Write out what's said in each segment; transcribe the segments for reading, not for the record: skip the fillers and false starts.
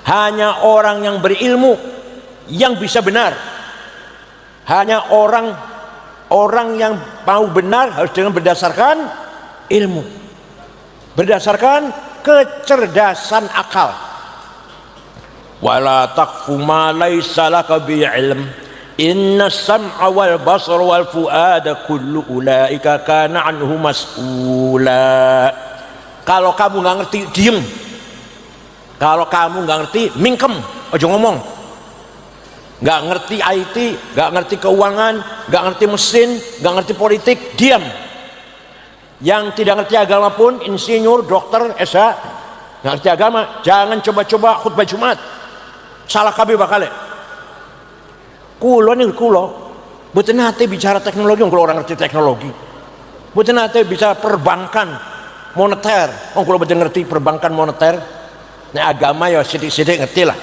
Hanya orang yang berilmu yang bisa benar. Hanya orang yang mau benar harus dengan berdasarkan ilmu, berdasarkan kecerdasan akal. Wala taqfu ma laysa laka bi ilm inna sam'a wal basara wal fuada kullu ulaika kana anhu mas'ula. Kalau kamu nggak ngerti, diem. Kalau kamu nggak ngerti, mingkem, ojo ngomong. Nggak ngerti IT, nggak ngerti keuangan, nggak ngerti mesin, nggak ngerti politik, diam. Yang tidak ngerti agama pun, insinyur, dokter, SH, nggak ngerti agama, jangan coba-coba khutbah Jumat. Salah kabeh bakal. Kulo nih kulo, bukan nanti bicara teknologi, kalau orang ngerti teknologi. Bukan nanti bicara perbankan moneter, kalau betul ngerti perbankan moneter. Nah agama ya sedikit-sedikit ngerti lah.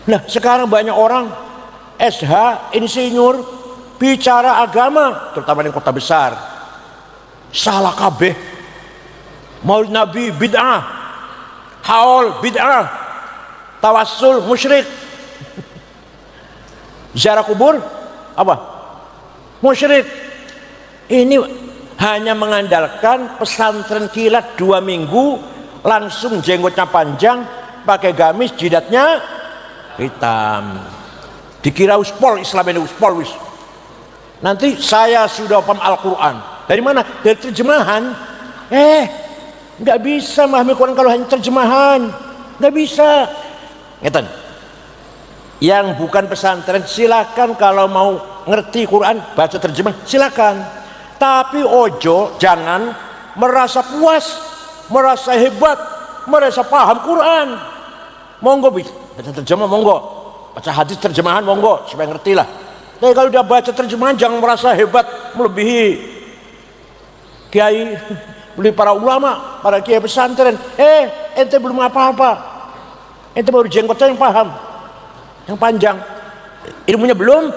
Nah sekarang banyak orang SH, insinyur, bicara agama, terutama di kota besar, salah kabeh. Maulid Nabi bid'ah, haul bid'ah, tawassul musyrik, ziarah kubur apa? Musyrik. Ini hanya mengandalkan pesantren kilat 2 minggu, langsung jenggotnya panjang, pakai gamis, jidatnya hitam, dikira uspol. Islam ini uspol wis. Nanti saya sudah paham Al-Quran dari mana? Dari terjemahan. Nggak bisa memahami Quran kalau hanya terjemahan, nggak bisa. Ngeten, yang bukan pesantren silakan kalau mau ngerti Quran baca terjemah silakan, tapi ojo jangan merasa puas, merasa hebat, merasa paham Quran. Monggo baca terjemah, monggo baca hadis terjemahan, monggo supaya ngerti lah. Tapi kalau udah baca terjemahan jangan merasa hebat melebihi kiai, melebihi para ulama, para kiai pesantren. Ente belum apa-apa, ente baru jenggotnya yang paham, yang panjang, ilmunya belum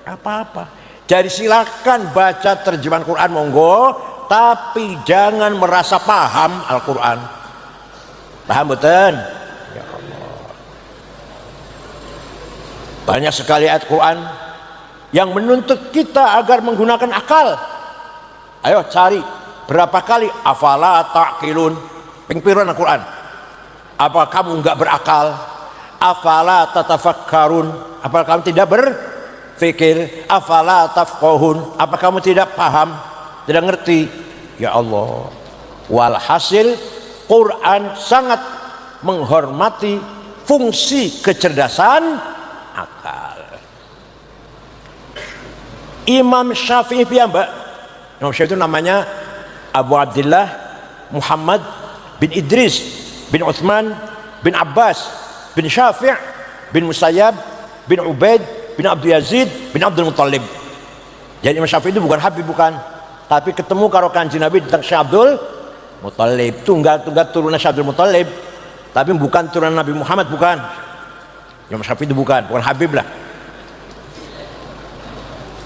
apa-apa. Jadi silakan baca terjemahan Quran monggo, tapi jangan merasa paham Al-Quran. Paham betul? Ya Allah. Banyak sekali ayat Quran yang menuntut kita agar menggunakan akal. Ayo cari berapa kali afala ta'qilun, pengpiran Al-Quran. Apa kamu enggak berakal? Afala tatafakkarun, apa kamu tidak berpikir? Afala tafqahun, apa kamu tidak paham, tidak ngerti? Ya Allah. Walhasil Quran sangat menghormati fungsi kecerdasan akal. Imam Syafi'i piyambak, Imam Syafi'i itu namanya Abu Abdullah Muhammad bin Idris bin Utsman bin Abbas bin Syafi' bin Musayyab bin Ubaid bin Abdul Yazid bin Abdul Muttalib. Jadi Imam Syafi'i itu bukan Habib, bukan, tapi ketemu karo kanjeng Nabi tentang Syekh Abdul Muttalib, tunggal turunan Syekh Abdul Muttalib, tapi bukan turunan Nabi Muhammad, bukan. Imam Syafi'i itu bukan Habib lah.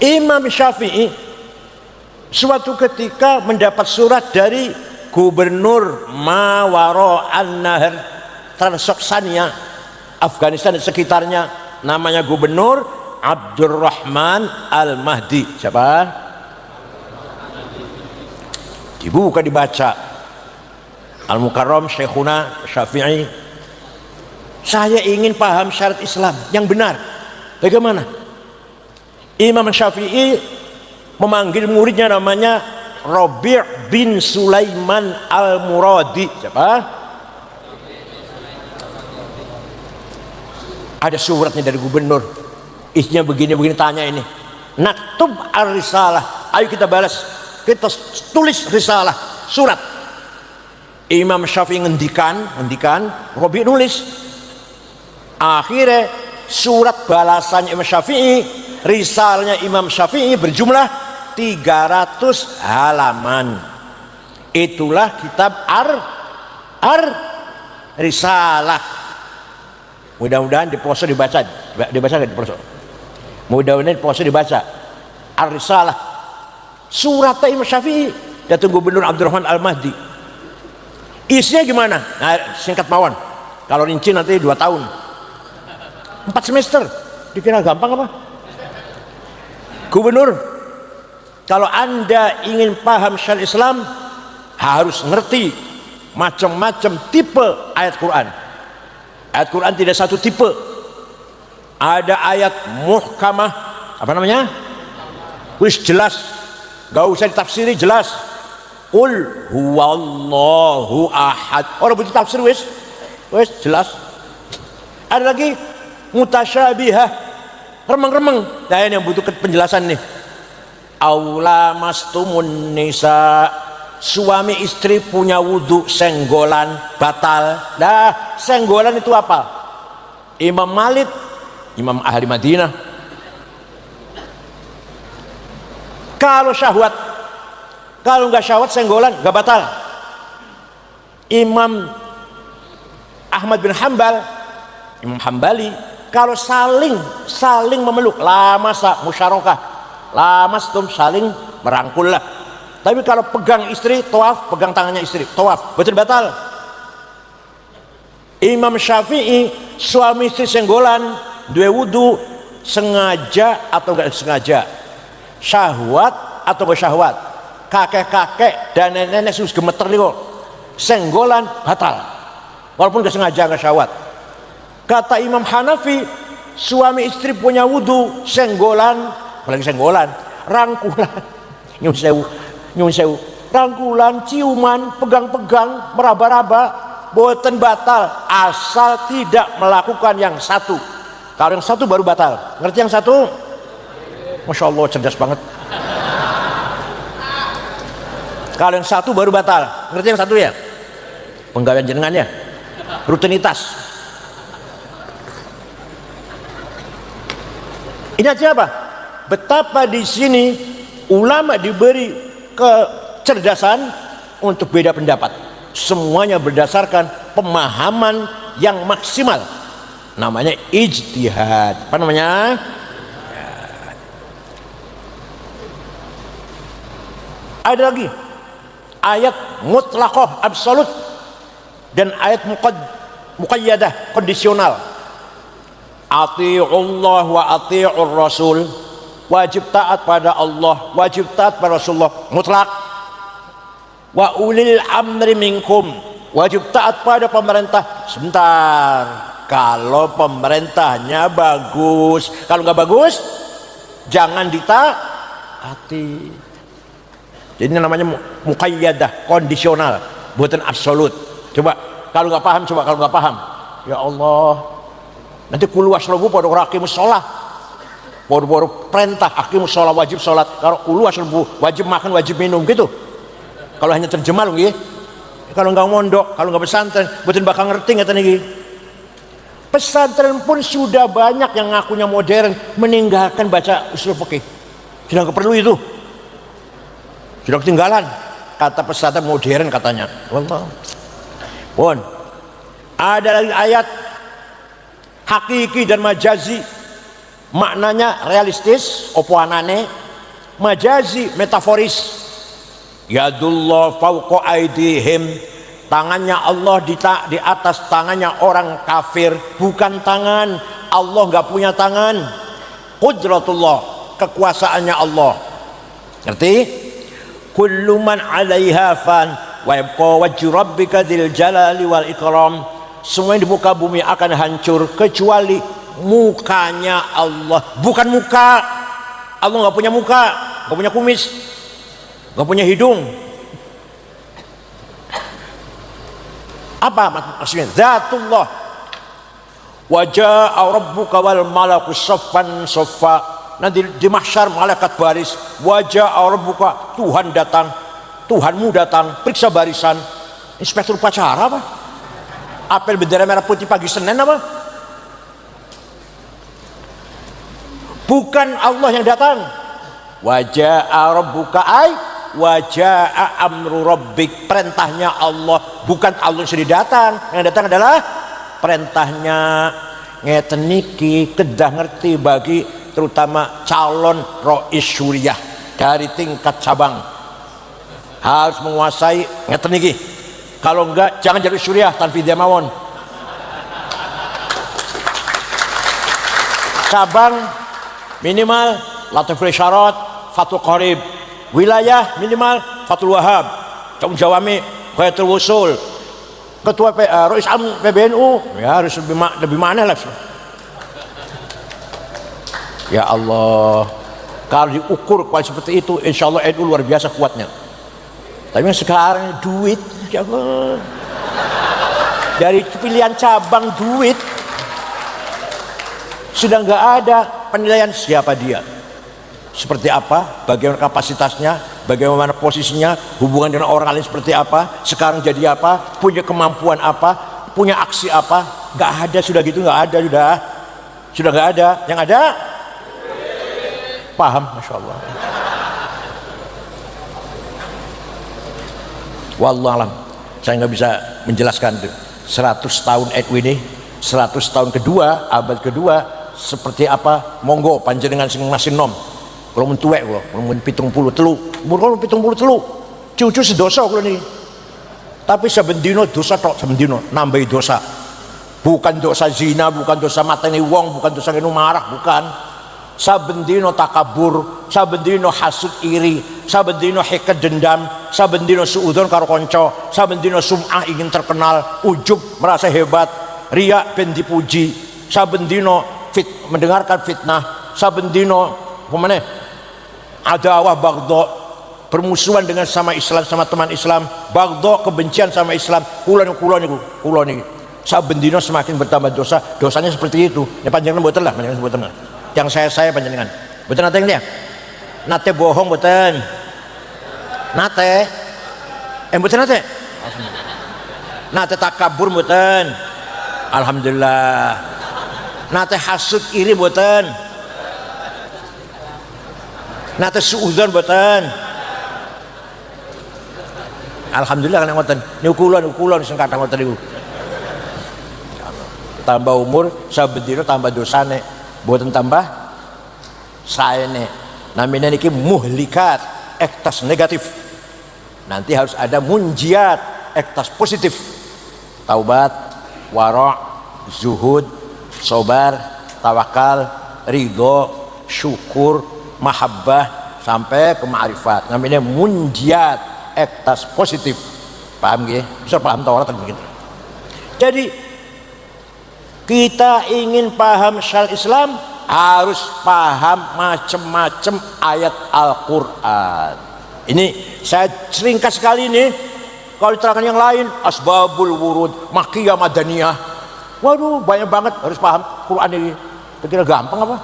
Imam Syafi'i suatu ketika mendapat surat dari gubernur Mawaro An-Nahar, Transoksania, Afghanistan dan sekitarnya, namanya gubernur Abdurrahman Al-Mahdi. Siapa? Dibuka dibaca, Al-Mukarram Syekhuna Syafi'i, saya ingin paham syariat Islam yang benar. Bagaimana? Imam Syafi'i memanggil muridnya namanya Rabi' bin Sulaiman Al-Muradi. Siapa? Ada suratnya dari gubernur, isinya begini-begini, tanya ini. Naktub ar-risalah, ayo kita balas, kita tulis risalah, surat. Imam Syafi'i ngendikan, Rabi' nulis. Akhirnya surat balasan Imam Syafi'i, risalahnya Imam Syafi'i berjumlah 300 halaman. Itulah kitab Risalah. Mudah-mudahan di poso dibaca nggak di poso? Mudah-mudahan di poso dibaca Ar-Risalah. Surat Imam Syafi'i datang gubernur Abdurrahman Al-Mahdi. Isinya gimana? Nah, singkat mawon. Kalau rinci nanti 2 tahun, 4 semester. Dikira gampang apa? Gubernur, kalau Anda ingin paham syariat Islam, harus ngerti macam-macam tipe ayat Quran. Ayat Quran tidak satu tipe. Ada ayat muhkamah, apa namanya? Wis jelas, gak usah ditafsiri, jelas. Qul huwallahu ahad. Orang butuh tafsir, wis jelas. Ada lagi mutasyabihah, remeng-remeng. Nah, ini yang butuh penjelasan nih. Aula mastumun nisa, suami istri punya wudhu senggolan batal. Nah, senggolan itu apa? Imam Malik, imam ahli Madinah, kalau syahwat, kalau nggak syahwat senggolan nggak batal. Imam Ahmad bin Hambal, Imam Hambali, kalau saling memeluk, lamasa musyarakah, lamastum, saling merangkul lah. Tapi kalau pegang istri, tawaf, pegang tangannya istri, tawaf, betul batal. Imam Syafi'i, suami istri senggolan, dua wudu, sengaja atau enggak sengaja, syahwat atau enggak syahwat, kakek-kakek dan nenek-nenek sus gemeter nih kok, senggolan batal, walaupun enggak sengaja, enggak syahwat. Kata Imam Hanafi, suami istri punya wudu, senggolan, apalagi senggolan, rangkulan, nyun sewu, rangkulan, ciuman, pegang-pegang, meraba-raba, boten batal, asal tidak melakukan yang satu. Kalau yang satu baru batal. Ngerti yang satu? Masya Allah, cerdas banget. Kalau yang satu baru batal. Ngerti yang satu ya? Penggawean jenengannya, rutinitas. Ini aja apa? Betapa di sini ulama diberi kecerdasan untuk beda pendapat. Semuanya berdasarkan pemahaman yang maksimal, namanya ijtihad. Apa namanya? Ada lagi ayat mutlaqah absolut dan ayat muqayyadah kondisional. Ati'ullah wa ati'ur rasul, wajib taat pada Allah, wajib taat pada Rasulullah mutlak. Wa ulil amri minkum, wajib taat pada pemerintah. Sebentar, kalau pemerintahnya bagus, kalau nggak bagus jangan ditaati. Jadi ini namanya muqayyadah, kondisional, bukan absolut. Coba kalau nggak paham, ya Allah, nanti kulu wasrobu pada raqimus sholat, baru perintah hakimus sholat, wajib sholat. Kalau kulu wasrobu wajib makan, wajib minum gitu. Kalau hanya terjemah loh, kalau nggak mondok, kalau nggak pesantren, betul bakal ngerti nggak tadi. Pesantren pun sudah banyak yang ngakunya modern, meninggalkan baca usul fikih. Sudah nggak perlu itu, sudah ketinggalan. Kata pesantren modern katanya. Wallah. Pun ada lagi ayat hakiki dan majazi, maknanya realistis, opo anane, majazi metaforis. Yadullah fauqa aidihim, tangannya Allah di atas tangannya orang kafir, bukan tangan Allah, nggak punya tangan. Qudratullah, kekuasaannya Allah. Ngerti? Kullu man 'alaiha fan wa yabqa wajhu rabbika dzil jalali wal ikram. Semua yang di muka bumi akan hancur kecuali mukanya Allah. Bukan muka Allah, nggak punya muka, nggak punya kumis, nggak punya hidung. Apa maksudnya? Zatullah. Wajah rabbuka wal malaku saffan saffa. Nanti di mahsyar malaikat baris. Wajah rabbuka, Tuhan datang, Tuhanmu datang, periksa barisan. Inspektur upacara apa? Apel bendera merah putih pagi Senin apa? Bukan Allah yang datang. Wajah rabbuka ay wajah amru rabbik, perintahnya Allah, bukan Allah yang sudah datang. Yang datang adalah perintahnya. Ngeten niki kedah ngerti bagi terutama calon rois syuriah dari tingkat cabang, harus menguasai ngeten niki. Kalau enggak jangan jadi syuriah tanpa dia mawon. cabang minimal Latiful Isyarat, Fathul Qarib, wilayah minimal Fathul Wahab, Tanggung Jawami, Khayatul Wusul, ketua Rois Am PBNU, ya harus lebih mana lah. Ya Allah, kalau diukur kuat seperti itu, insya Allah NU luar biasa kuatnya. Tapi sekarang duit, ya Allah, dari pilihan cabang duit sudah nggak ada penilaian siapa dia, seperti apa, bagaimana kapasitasnya, bagaimana posisinya, hubungan dengan orang lain seperti apa, sekarang jadi apa, punya kemampuan apa, punya aksi apa. Nggak ada, sudah gitu nggak ada, sudah nggak ada. Yang ada paham, masya Allah. Wallahualam, saya nggak bisa menjelaskan itu. 100 tahun NU ini, 100 tahun kedua, abad kedua, seperti apa? Monggo panjenengan sing masih nom. Kalau mun tuwek kula, mun 73, umur 73, cucu sedoso kula niki. Tapi saben dina dosa tok, saben dina nambahi dosa. Bukan dosa zina, bukan dosa mateni wong, bukan dosa ngene marah, bukan. Saben dina takabur, saben dina hasud iri, saben dina hikad dendam, saben dina suudzon karo kanca, saben dina sum'ah ingin terkenal, ujub merasa hebat, riya ben dipuji, saben dina mendengarkan fitnah, saben dina pemane adawah bagdha, permusuhan dengan sama Islam, sama teman Islam, bagdha kebencian sama Islam, kula niku saben dina semakin bertambah dosa, dosanya seperti itu. Ya panjenengan mboten lah, panjenengan mboten. Yang saya panjenengan mboten nate ya, nate bohong mboten, nate mboten nate takabur mboten, alhamdulillah. Nate hasud iri mboten, nate suudzon mboten, alhamdulillah. Kan ngoten niku kula sing kathah ngoten niku. Tambah umur saben dina tambah dosane, mboten tambah saene. Namanya niki muhlikat, ektas negatif. Nanti harus ada munjiat, ektas positif. Taubat, wara', zuhud, sabar, tawakal, ridho, syukur, mahabbah sampai ke ma'rifat. Namanya munjiat, ektas positif. Paham nggih? Bisa paham ta ora begitu. Jadi kita ingin paham syariat Islam harus paham macam-macam ayat Al-Quran. Ini saya seringkas sekali ini. Kalau diterangkan yang lain, asbabul wurud, makkiyah, madaniyah, waduh banyak banget, harus paham Quran ini. Kira gampang apa?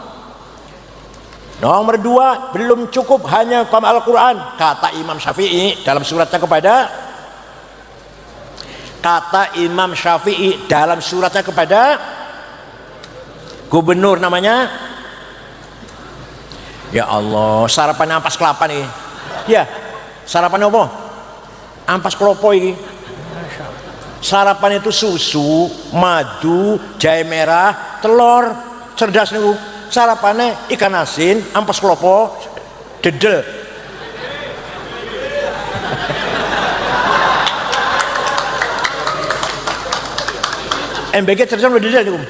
Nomor 2, belum cukup hanya paham Al-Quran. Kata Imam Syafi'i dalam suratnya kepada gubernur namanya, ya Allah, sarapan ampas kelapa nih. Ya, sarapan apa? Ampas klopo ini. Sarapan itu susu, madu, jahe merah, telur, cerdas nih. Sarapannya ikan asin, ampas klopo, dedel. MBG cerdas dedel nih.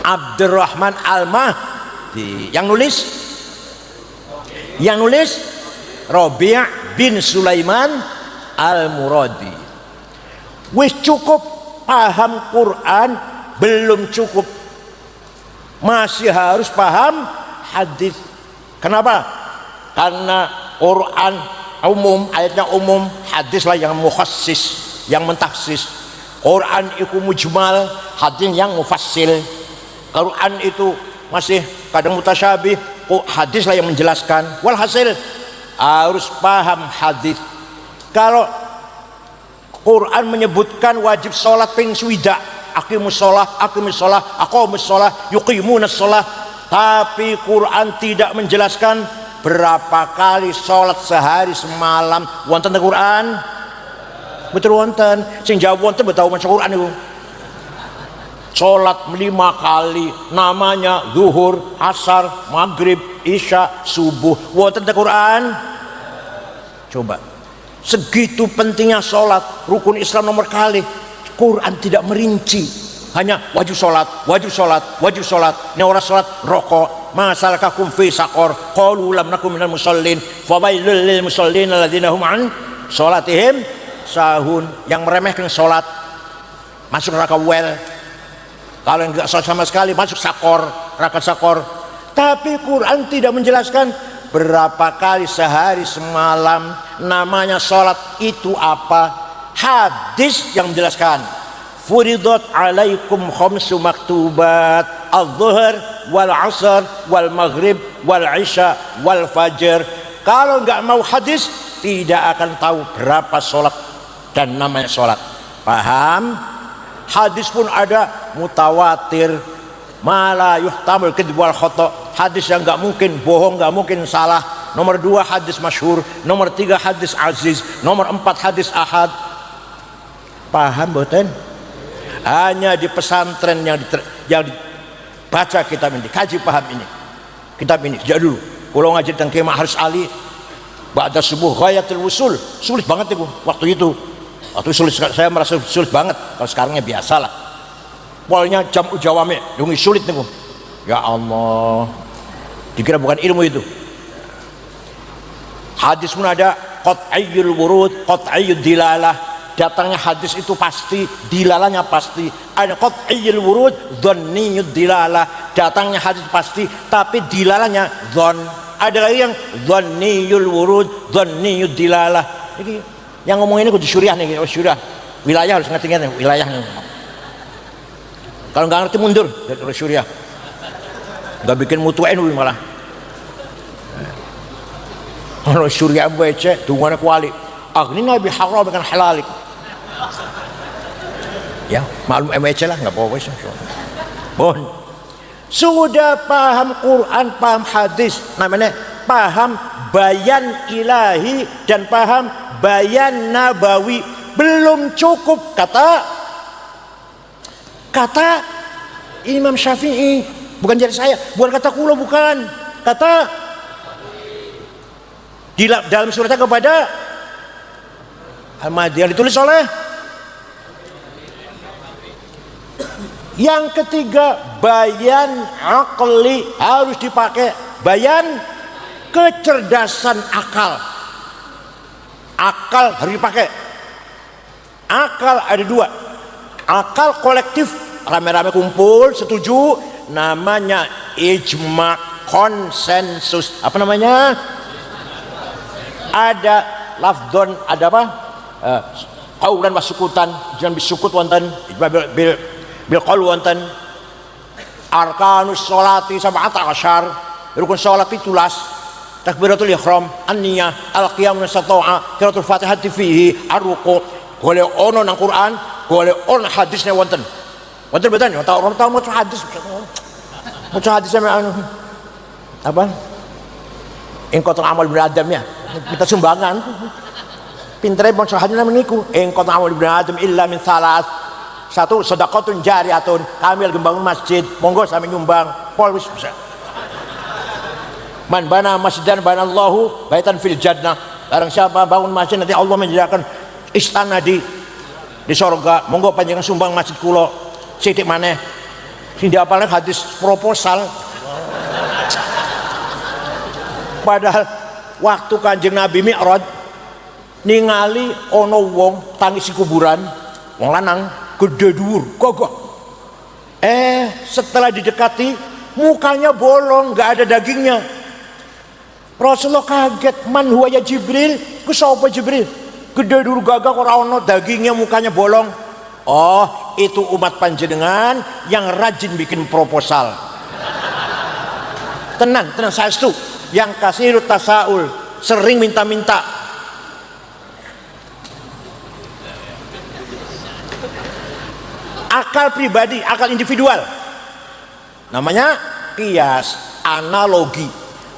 Abdurrahman Al-Mahdi yang nulis Rabi' bin Sulaiman Al-Muradi. Wis cukup paham Quran, belum cukup, masih harus paham hadis. Kenapa? Karena Quran umum, ayatnya umum, hadislah yang mukhassis, yang mentaksis. Quran itu mujmal, hadis yang mufassil. Quran itu masih kadang mutasyabih, hadislah yang menjelaskan. Walhasil harus paham hadis. Kalau Quran menyebutkan wajib sholat ping swida, aqimus sholah, aqamus sholah, yuqimunas sholah, tapi Quran tidak menjelaskan berapa kali sholat sehari semalam. Wonten Quran? Betul wonten. Sing jawab wonten betul maca Quran itu. Sholat 5 kali, namanya zuhur, asar, maghrib, isya, subuh. Wonten Quran? Coba, segitu pentingnya sholat, rukun Islam nomor kali. Quran tidak merinci, hanya wajib sholat, wajib sholat, wajib sholat. Ini orang sholat rokok. Masalakakum fi saqor qalu lam nakum minal musallin fawailul lil musallin alladzina hum an sholatihim sahun. Yang meremehkan sholat masuk neraka wel. Kalau yang tidak sholat sama sekali masuk sakor, neraka sakor. Tapi Quran tidak menjelaskan berapa kali sehari semalam namanya sholat itu apa. Hadis yang menjelaskan, furidat alaikum khamsu maktubat al-zuhr wal asr wal maghrib wal isya wal fajr. Kalau nggak mau hadis tidak akan tahu berapa sholat dan namanya sholat. Paham? Hadis pun ada mutawatir, mala yuhtamul kadzib wal khata. Hadis yang nggak mungkin bohong, nggak mungkin salah. Nomor 2 hadis masyhur, nomor 3 hadis aziz, nomor 4 hadis ahad. Paham boten? Hanya di pesantren yang dibaca kitab ini, kaji paham ini. Kitab ini sejak dulu. Kalau ngaji tentang Kiai Haris Ali, ba'da subuh ghayatul wusul, sulit banget itu waktu itu. Waktu sulit, saya merasa sulit banget. Kalau sekarangnya biasa lah. Polnya jam ujawame, dungi sulit nih. Ya Allah, dikira bukan ilmu itu. Hadis pun ada qat'iyyul wurud, qat'iyyud dilalah. Datangnya hadis itu pasti, dilalahnya pasti. Ada qat'iyyul wurud, dhanniyud dilalah. Datangnya hadis pasti, tapi dilalahnya dhon. Ada lagi yang dhanniyul wurud, dhanniyud dilalah. Ini yang ngomong ini kudu syuriah nih, syuriah. Wilayah harus ngerti-ngerti wilayahnya. Kalau nggak ngerti mundur dari syuriah. Nggak bikin mutu NU malah. Kalau syuriah baca, tungguannya kuali. Ini nabi haram dengan halalik. Ya, maklum MWC lah, nggak apa-apa. Bon, sudah paham Quran, paham hadis, namanya paham bayan ilahi dan paham bayan nabawi. Belum cukup kata Imam Syafi'i, bukan dari saya, bukan kata kulo, bukan kata di dalam suratnya kepada Al-Mahdi yang ditulis oleh. Yang ketiga, bayan akli harus dipakai. Bayan kecerdasan akal. Akal harus dipakai. Akal ada 2. Akal kolektif, rame-rame kumpul setuju, namanya ijma, konsensus. Apa namanya? Ada lafdon, ada apa? Qaulan wa sukutan, jangan bisukut wonten bil qaul wonten arkanus sholati sab'ata asyar, rukun salat 17, takbiratul ihram, an-niyah, al-qiyam nasata'a, qiraatul fatihah fihi, ar-ruku'. Golek ono nang Quran, golek ono hadisnya wonten. Wonten betul ya, orang tahu mau hadis. Mau hadis sama anu apa? Ingkotul amal bin Adam ya. Kita sumbangan. Pintere mau hadis namanya niku. Ingkotul amal bin Adam illa min salas. 1 sedekahun jariyatun, kami lagi bangun masjid, monggo sampe nyumbang, pol wis bisa. Man bana masjidan banallahu baitan fil jannah. Barang siapa bangun masjid nanti Allah menyediakan istana di surga. Monggo panjenengan sumbang masjid kula sithik maneh. Sing diapalne hadis proposal. Padahal waktu Kanjeng Nabi Mi'raj ningali ana wong tangisi kuburan, wong lanang gede dhuwur, kokoh. Setelah didekati mukanya bolong, nggak ada dagingnya. Rasulullah kaget, man huwa ya Jibril? Ku sapa Jibril? Gede dhuwur gagah ora ono dagingnya, mukanya bolong. Oh, itu umat panjenengan yang rajin bikin proposal. Tenan saestu, yang kasirut tasaul, sering minta-minta. Akal pribadi, akal individual, namanya qiyas, analogi.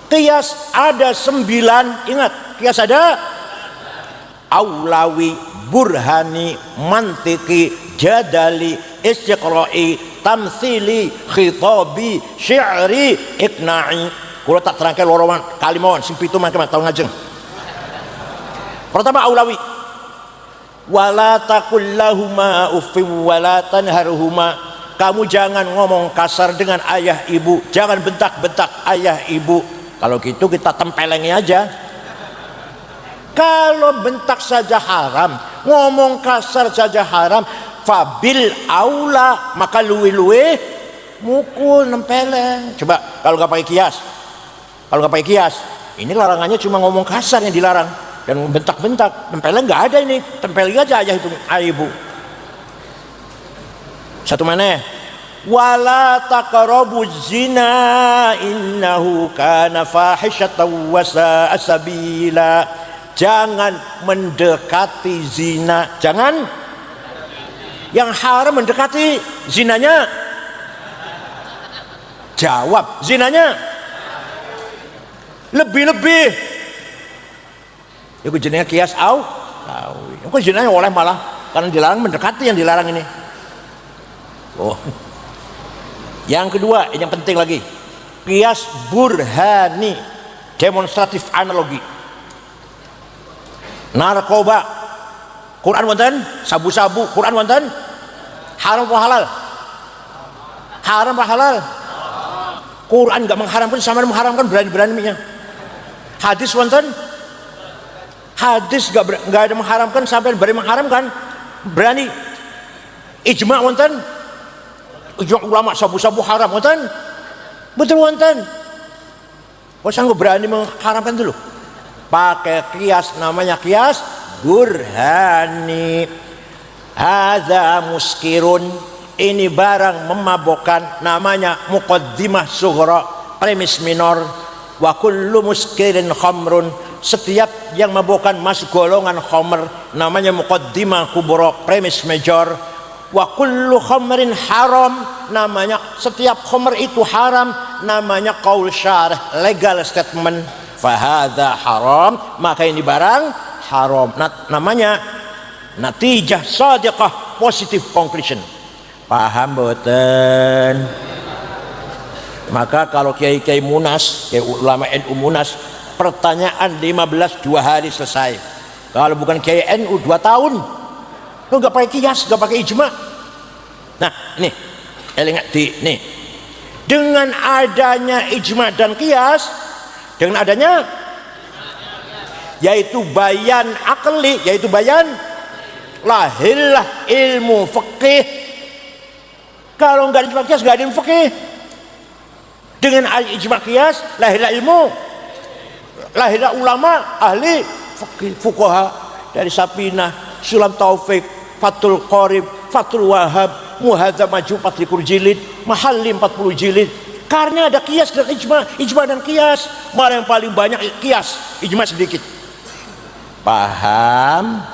Qiyas ada 9, ingat, qiyas ada aulawi, burhani, mantiki, jadali, istiqra'i, tamthili, khitabi, syi'ri, iqna'i. Kalau tak terangkan loroman kalimawan sing pitu mangke tahun ngajeng. Pertama aulawi. wala taqul lahuma uffin wala tanharhuma, kamu jangan ngomong kasar dengan ayah ibu, jangan bentak-bentak ayah ibu. Kalau gitu kita tempelengi aja. Kalau bentak saja haram, ngomong kasar saja haram, fabil aula, maka luwe-luwe mukul, nempeleng. Coba kalau nggak pakai kias, kalau nggak pakai kias, ini larangannya cuma ngomong kasar yang dilarang, dan bentak-bentak, nempeleng nggak ada. Ini tempelin aja ayah itu, ayah ibu. Satu mana? Wala taqrabuz zina innahu kana fahishatan wa sa'a sabila. Jangan mendekati zina. Jangan. Yang haram mendekati, zinanya. Jawab, zinanya lebih-lebih. Itu jenenge kias au. Itu zinanya oleh malah karena dilarang mendekati yang dilarang ini. Oh. Yang kedua, yang penting lagi, kias burhani, demonstratif analogi. Narkoba, Quran wonten, sabu-sabu, Quran wonten, haram apa halal? Haram apa halal? Quran enggak mengharamkan, sama mengharamkan berani-beraninya. Hadis wonten, hadis enggak ada mengharamkan, sampai berani mengharamkan, berani. Ijma wonten, ijma ulama sabu-sabu haram wonten, betul wonten. Kok sanggup berani mengharamkan dulu? Pakai kias, namanya kias burhani. Hadza muskirun, ini barang memabokkan, namanya muqaddimah sughra, premis minor. Wa kullu muskirin khamrun, setiap yang memabokkan masuk golongan khamr, namanya muqaddimah kubra, premis major. Wa kullu khamrin haram, namanya setiap khamr itu haram, namanya qaul syarih, legal statement. Fahadha haram, maka ini barang haram. Namanya natijah sadiqah, positive conclusion. Paham boten? Maka kalau kiai-kiai munas, kiai ulama NU munas, pertanyaan 15 2 hari selesai. Kalau bukan kiai NU 2 tahun. Lu nggak pakai kias, nggak pakai ijma. Nah, nih, ingat nih. Dengan adanya ijma dan kias, dengan adanya yaitu bayan akli, yaitu bayan, lahirlah ilmu fikih. Kalau nggak ada ijma kias, nggak ada ilmu fikih. Dengan ijma kias, lahirlah ilmu, lahirlah ulama ahli fikih, fuqaha dari Sapinah, Sulam Taufik, Fathul Qorib, Fathul Wahab, Muhadzab Maju 40 jilid, Mahalli 40 jilid. Karena ada kias dan ijma dan kias. Mana yang paling banyak kias, ijma sedikit. Paham?